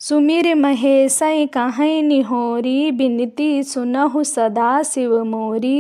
सुमिर महेशै काहै निहोरी, बिनती सुनहु सदा शिव मोरी।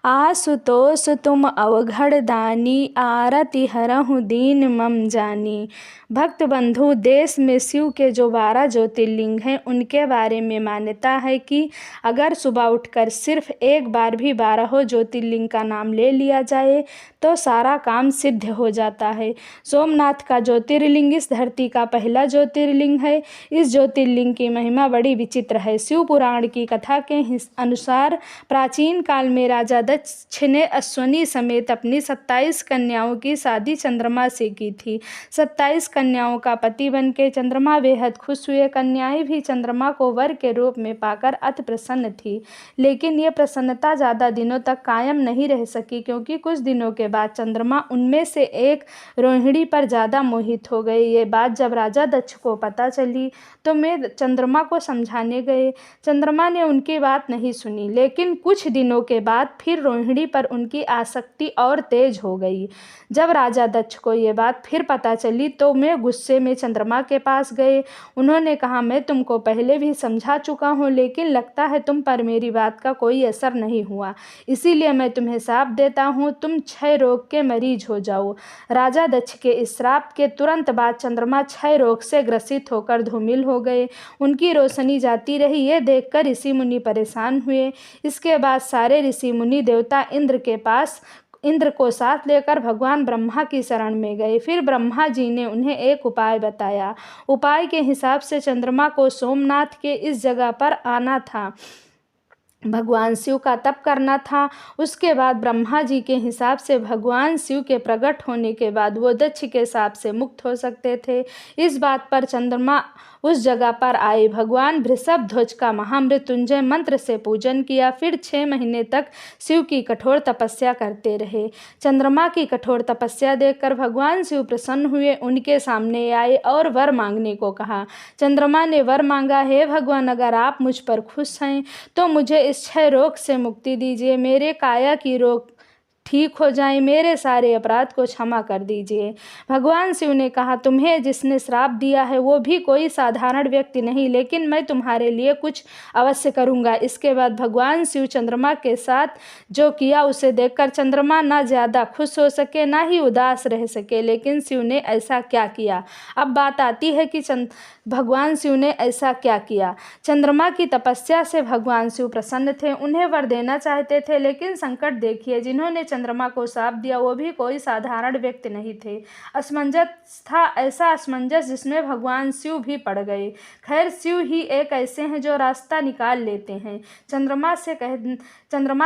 आशुतोष तुम अवघड़ दानी, आरति हरहु दीन मम जानी। भक्त बंधु, देश में शिव के जो 12 ज्योतिर्लिंग हैं उनके बारे में मान्यता है कि अगर सुबह उठकर सिर्फ एक बार भी 12 ज्योतिर्लिंग का नाम ले लिया जाए तो सारा काम सिद्ध हो जाता है। सोमनाथ का ज्योतिर्लिंग इस धरती का पहला ज्योतिर्लिंग है। इस ज्योतिर्लिंग की महिमा बड़ी विचित्र है। शिव पुराण की कथा के अनुसार प्राचीन काल में राजा दक्ष ने अश्वनी समेत अपनी 27 कन्याओं की शादी चंद्रमा से की थी। 27 कन्याओं का पति बनके चंद्रमा बेहद खुश हुए। कन्याएं भी चंद्रमा को वर के रूप में पाकर अति प्रसन्न थी, लेकिन ये प्रसन्नता ज्यादा दिनों तक कायम नहीं रह सकी, क्योंकि कुछ दिनों के बाद चंद्रमा उनमें से एक रोहिणी पर ज्यादा मोहित हो गए। ये बात जब राजा दक्ष को पता चली तो वे चंद्रमा को समझाने गए। चंद्रमा ने उनकी बात नहीं सुनी, लेकिन कुछ दिनों के बाद फिर रोहिणी पर उनकी आसक्ति और तेज हो गई। जब राजा दक्ष को ये बात फिर पता चली तो वे गुस्से में चंद्रमा के पास गए। उन्होंने कहा, मैं तुमको पहले भी समझा चुका हूँ, लेकिन लगता है तुम पर मेरी बात का कोई असर नहीं हुआ, इसीलिए मैं तुम्हें श्राप देता हूँ, तुम क्षय रोग के मरीज हो जाओ। राजा दक्ष के इस श्राप के तुरंत बाद चंद्रमा क्षय रोग से ग्रसित होकर धूमिल हो गए। उनकी रोशनी जाती रही। ये देखकर ऋषि मुनि परेशान हुए। इसके बाद सारे ऋषि मुनि देवता इंद्र को साथ लेकर भगवान ब्रह्मा की शरण में गए। फिर ब्रह्मा जी ने उन्हें एक उपाय बताया। उपाय के हिसाब से चंद्रमा को सोमनाथ के इस जगह पर आना था, भगवान शिव का तप करना था। उसके बाद ब्रह्मा जी के हिसाब से भगवान शिव के प्रकट होने के बाद वो दक्ष के शाप से मुक्त हो सकते थे। इस बात पर चंद्रमा उस जगह पर आए। भगवान वृषभ ध्वज का महामृत्युंजय मंत्र से पूजन किया। फिर 6 महीने तक शिव की कठोर तपस्या करते रहे। चंद्रमा की कठोर तपस्या देखकर भगवान शिव प्रसन्न हुए, उनके सामने आए और वर मांगने को कहा। चंद्रमा ने वर मांगा, हे भगवान, अगर आप मुझ पर खुश हैं तो मुझे इस क्षय रोग से मुक्ति दीजिए, मेरे काया की रोग ठीक हो जाए, मेरे सारे अपराध को क्षमा कर दीजिए। भगवान शिव ने कहा, तुम्हें जिसने श्राप दिया है वो भी कोई साधारण व्यक्ति नहीं, लेकिन मैं तुम्हारे लिए कुछ अवश्य करूंगा। इसके बाद भगवान शिव चंद्रमा के साथ जो किया उसे देखकर चंद्रमा ना ज़्यादा खुश हो सके ना ही उदास रह सके। लेकिन शिव ने ऐसा क्या किया? अब बात आती है कि भगवान शिव ने ऐसा क्या किया। चंद्रमा की तपस्या से भगवान शिव प्रसन्न थे, उन्हें वर देना चाहते थे, लेकिन संकट देखिए, जिन्होंने चंद्रमा को शाप दिया वो भी कोई साधारण व्यक्ति नहीं थे। असमंजस था, ऐसा असमंजस जिसमें भगवान शिव भी पड़ गए। खैर, शिव ही एक ऐसे हैं जो रास्ता निकाल लेते हैं। चंद्रमा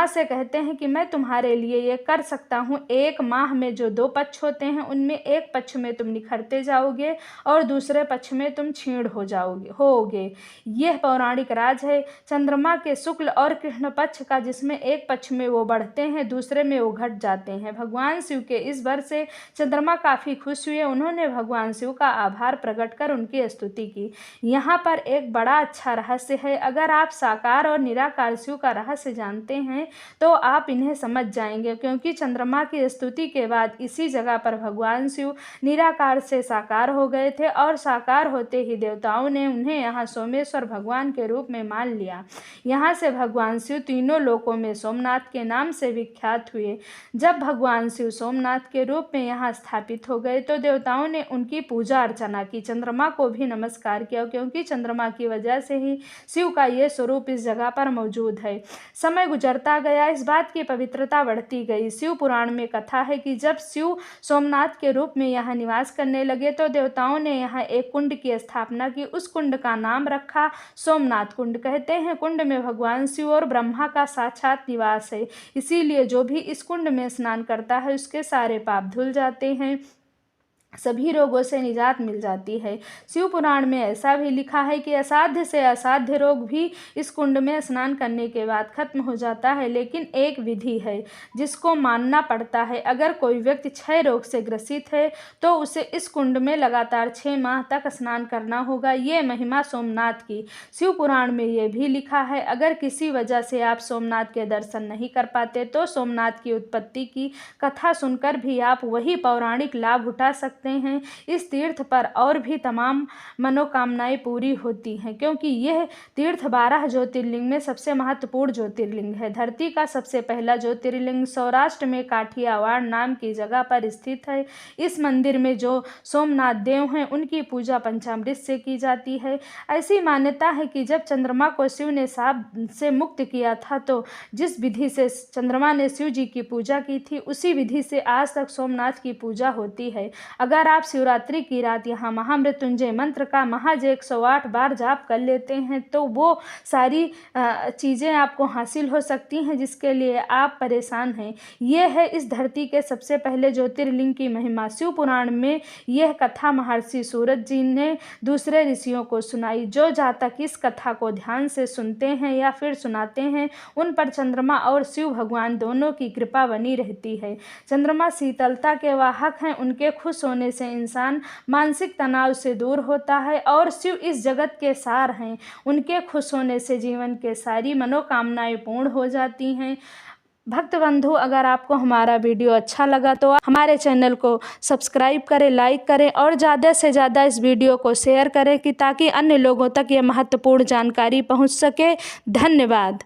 से कहते हैं कि मैं तुम्हारे लिए ये कर सकता हूँ। 1 माह में जो 2 पक्ष होते हैं उनमें एक पक्ष में तुम निखरते जाओगे और दूसरे पक्ष में तुम क्षीण होगे। यह पौराणिक राज है चंद्रमा के शुक्ल और कृष्ण पक्ष का, जिसमें एक पक्ष में वो बढ़ते हैं, दूसरे में वो घट जाते हैं। भगवान शिव के इस वर से चंद्रमा काफी खुश हुए। उन्होंने भगवान शिव का आभार प्रकट कर उनकी स्तुति की। यहाँ पर एक बड़ा अच्छा रहस्य है। अगर आप साकार और निराकार शिव का रहस्य जानते हैं तो आप इन्हें समझ जाएंगे, क्योंकि चंद्रमा की स्तुति के बाद इसी जगह पर भगवान शिव निराकार से साकार हो गए थे और साकार होते ही देवताओं ने उन्हें यहाँ सोमेश्वर भगवान के रूप में मान लिया। यहाँ से भगवान शिव तीनों लोकों में सोमनाथ के नाम से विख्यात हुए। जब भगवान शिव सोमनाथ के रूप में यहाँ स्थापित हो गए तो देवताओं ने उनकी पूजा अर्चना की। चंद्रमा को भी नमस्कार किया, क्योंकि चंद्रमा की वजह से ही शिव का ये स्वरूप इस जगह पर मौजूद है। समय गुजरता गया, इस बात की पवित्रता बढ़ती गई। शिव पुराण में कथा है कि जब शिव सोमनाथ के रूप में यहाँ निवास करने लगे तो देवताओं ने यहाँ एक कुंड की स्थापना की। उस कुंड का नाम रखा सोमनाथ कुंड। कहते हैं कुंड में भगवान शिव और ब्रह्मा का साक्षात निवास है, इसीलिए जो भी इस कुंड में स्नान करता है उसके सारे पाप धुल जाते हैं, सभी रोगों से निजात मिल जाती है। शिव पुराण में ऐसा भी लिखा है कि असाध्य से असाध्य रोग भी इस कुंड में स्नान करने के बाद खत्म हो जाता है, लेकिन एक विधि है जिसको मानना पड़ता है। अगर कोई व्यक्ति क्षय रोग से ग्रसित है तो उसे इस कुंड में लगातार 6 माह तक स्नान करना होगा। ये महिमा सोमनाथ की शिव पुराण में ये भी लिखा है। अगर किसी वजह से आप सोमनाथ के दर्शन नहीं कर पाते तो सोमनाथ की उत्पत्ति की कथा सुनकर भी आप वही पौराणिक लाभ उठा सकते सकते हैं। इस तीर्थ पर और भी तमाम मनोकामनाएं पूरी होती हैं, क्योंकि यह तीर्थ 12 ज्योतिर्लिंग में सबसे महत्वपूर्ण ज्योतिर्लिंग है। धरती का सबसे पहला ज्योतिर्लिंग सौराष्ट्र में काठियावाड़ नाम की जगह पर स्थित है। इस मंदिर में जो सोमनाथ देव हैं उनकी पूजा पंचामृत से की जाती है। ऐसी मान्यता है कि जब चंद्रमा को शिव ने शाप से मुक्त किया था तो जिस विधि से चंद्रमा ने शिव जी की पूजा की थी उसी विधि से आज तक सोमनाथ की पूजा होती है। अगर आप शिवरात्रि की रात यहाँ महामृत्युंजय मंत्र का महज 108 बार जाप कर लेते हैं तो वो सारी चीज़ें आपको हासिल हो सकती हैं जिसके लिए आप परेशान हैं। ये है इस धरती के सबसे पहले ज्योतिर्लिंग की महिमा। शिव पुराण में यह कथा महर्षि सूरत जी ने दूसरे ऋषियों को सुनाई। जो जातक इस कथा को ध्यान से सुनते हैं या फिर सुनाते हैं उन पर चंद्रमा और शिव भगवान दोनों की कृपा बनी रहती है। चंद्रमा शीतलता के वाहक हैं, उनके खुश होने से इंसान मानसिक तनाव से दूर होता है और शिव इस जगत के सार हैं, उनके खुश होने से जीवन के सारी मनोकामनाएं पूर्ण हो जाती हैं। भक्त बंधु, अगर आपको हमारा वीडियो अच्छा लगा तो हमारे चैनल को सब्सक्राइब करें, लाइक करें और ज़्यादा से ज़्यादा इस वीडियो को शेयर करें कि ताकि अन्य लोगों तक ये महत्वपूर्ण जानकारी पहुंच सके। धन्यवाद।